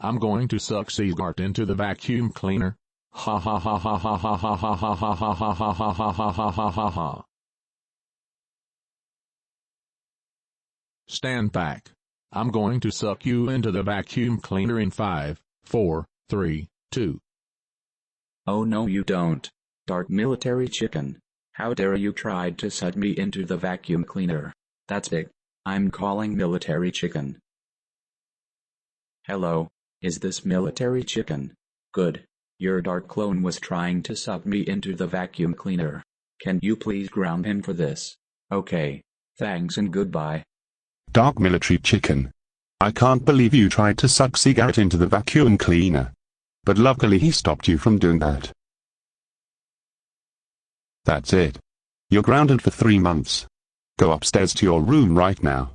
I'm going to suck sieghart into the vacuum cleaner. Ha ha ha ha ha ha ha ha ha ha ha ha ha ha ha ha ha ha ha. Stand back. I'm going to suck you into the vacuum cleaner in 5, 4, 3, 2. Oh no you don't. Dark military chicken. How dare you try to suck me into the vacuum cleaner. That's big. I'm calling military chicken. Hello, is this military chicken? Good. Your dark clone was trying to suck me into the vacuum cleaner. Can you please ground him for this? Okay. Thanks and goodbye. Dark military chicken. I can't believe you tried to suck sieghart into the vacuum cleaner. But luckily he stopped you from doing that. That's it. You're grounded for 3 months. Go upstairs to your room right now.